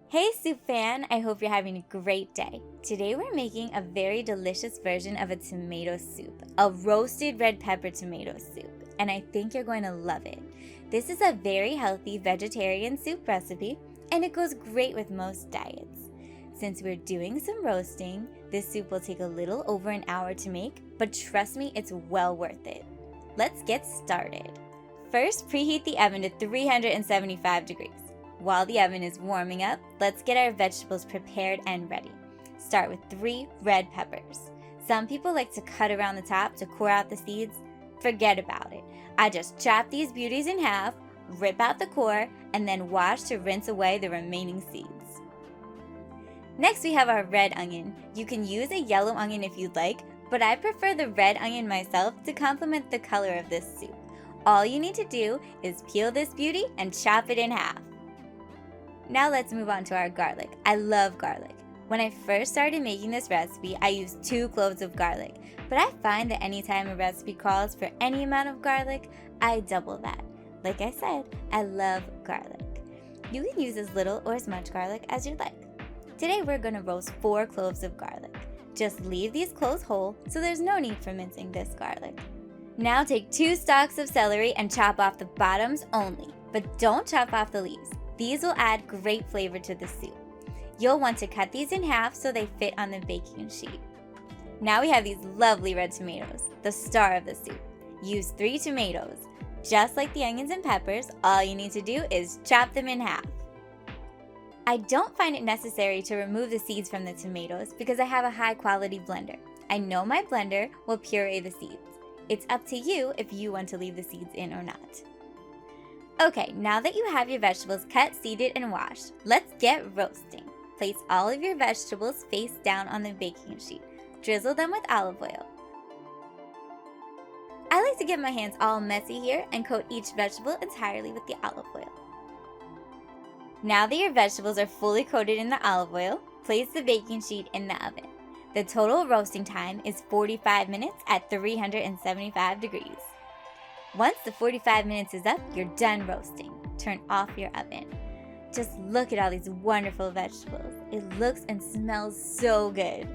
Hey soup fan, I hope you're having a great day. Today we're making a very delicious version of a tomato soup, a roasted red pepper tomato soup, and I think you're going to love it. This is a very healthy vegetarian soup recipe, and it goes great with most diets. Since we're doing some roasting, this soup will take a little over an hour to make, but trust me, it's well worth it. Let's get started. First, preheat the oven to 375 degrees. While the oven is warming up, let's get our vegetables prepared and ready. Start with 3 red peppers. Some people like to cut around the top to core out the seeds. Forget about it. I just chop these beauties in half, rip out the core, and then wash to rinse away the remaining seeds. Next we have our red onion. You can use a yellow onion if you'd like, but I prefer the red onion myself to complement the color of this soup. All you need to do is peel this beauty and chop it in half. Now let's move on to our garlic. I love garlic. When I first started making this recipe, I used 2 cloves of garlic, but I find that anytime a recipe calls for any amount of garlic, I double that. Like I said, I love garlic. You can use as little or as much garlic as you'd like. Today we're going to roast 4 cloves of garlic. Just leave these cloves whole, so there's no need for mincing this garlic. Now take 2 stalks of celery and chop off the bottoms only, but don't chop off the leaves. These will add great flavor to the soup. You'll want to cut these in half so they fit on the baking sheet. Now we have these lovely red tomatoes, the star of the soup. Use 3 tomatoes. Just like the onions and peppers, all you need to do is chop them in half. I don't find it necessary to remove the seeds from the tomatoes because I have a high quality blender. I know my blender will puree the seeds. It's up to you if you want to leave the seeds in or not. Okay, now that you have your vegetables cut, seeded, and washed, let's get roasting. Place all of your vegetables face down on the baking sheet. Drizzle them with olive oil. I like to get my hands all messy here and coat each vegetable entirely with the olive oil. Now that your vegetables are fully coated in the olive oil, place the baking sheet in the oven. The total roasting time is 45 minutes at 375 degrees. Once the 45 minutes is up, you're done roasting. Turn off your oven. Just look at all these wonderful vegetables. It looks and smells so good.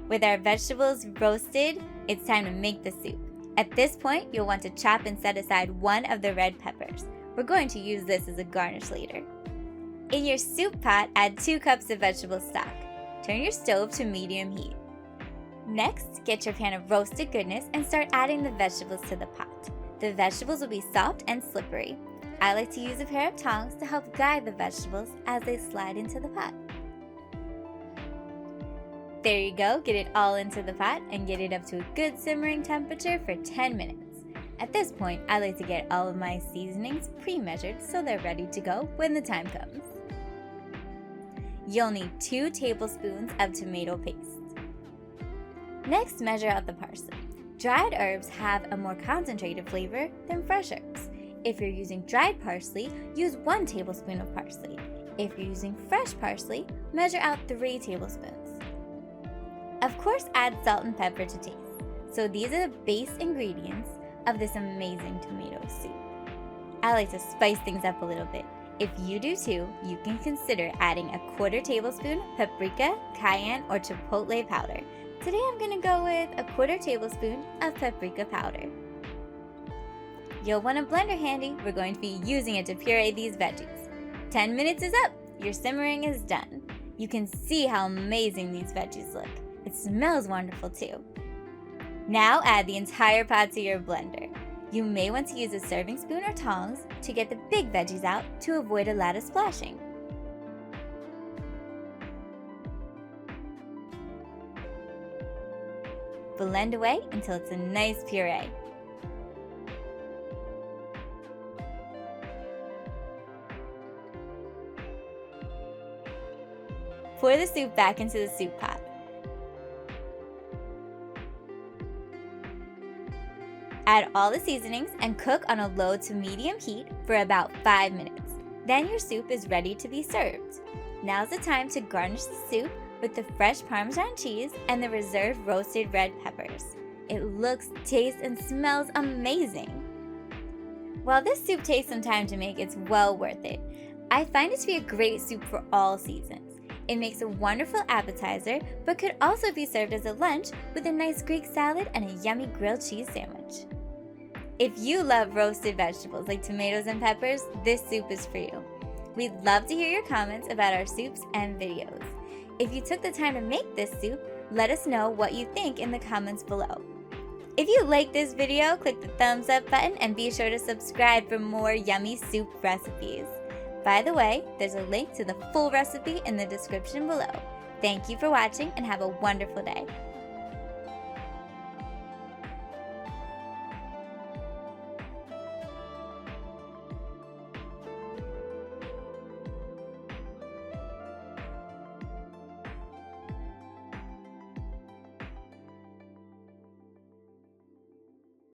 With our vegetables roasted, it's time to make the soup. At this point, you'll want to chop and set aside 1 of the red peppers. We're going to use this as a garnish later. In your soup pot, add 2 cups of vegetable stock. Turn your stove to medium heat. Next, get your pan of roasted goodness and start adding the vegetables to the pot. The vegetables will be soft and slippery. I like to use a pair of tongs to help guide the vegetables as they slide into the pot. There you go, get it all into the pot and get it up to a good simmering temperature for 10 minutes. At this point, I like to get all of my seasonings pre-measured so they're ready to go when the time comes. You'll need 2 tablespoons of tomato paste. Next, measure out the parsley. Dried herbs have a more concentrated flavor than fresh herbs. If you're using dried parsley, use 1 tablespoon of parsley. If you're using fresh parsley, measure out 3 tablespoons. Of course, add salt and pepper to taste. So these are the base ingredients of this amazing tomato soup. I like to spice things up a little bit. If you do too, you can consider adding a 1/4 tablespoon paprika, cayenne, or chipotle powder. Today I'm going to go with a 1/4 tablespoon of paprika powder. You'll want a blender handy. We're going to be using it to puree these veggies. 10 minutes is up. Your simmering is done. You can see how amazing these veggies look. It smells wonderful too. Now add the entire pot to your blender. You may want to use a serving spoon or tongs to get the big veggies out to avoid a lot of splashing. Blend away until it's a nice puree. Pour the soup back into the soup pot. Add all the seasonings and cook on a low to medium heat for about 5 minutes. Then your soup is ready to be served. Now's the time to garnish the soup with the fresh Parmesan cheese and the reserved roasted red peppers. It looks, tastes, and smells amazing. While this soup takes some time to make, it's well worth it. I find it to be a great soup for all seasons. It makes a wonderful appetizer, but could also be served as a lunch with a nice Greek salad and a yummy grilled cheese sandwich. If you love roasted vegetables like tomatoes and peppers, this soup is for you. We'd love to hear your comments about our soups and videos. If you took the time to make this soup, let us know what you think in the comments below. If you like this video, click the thumbs up button and be sure to subscribe for more yummy soup recipes. By the way, there's a link to the full recipe in the description below. Thank you for watching and have a wonderful day.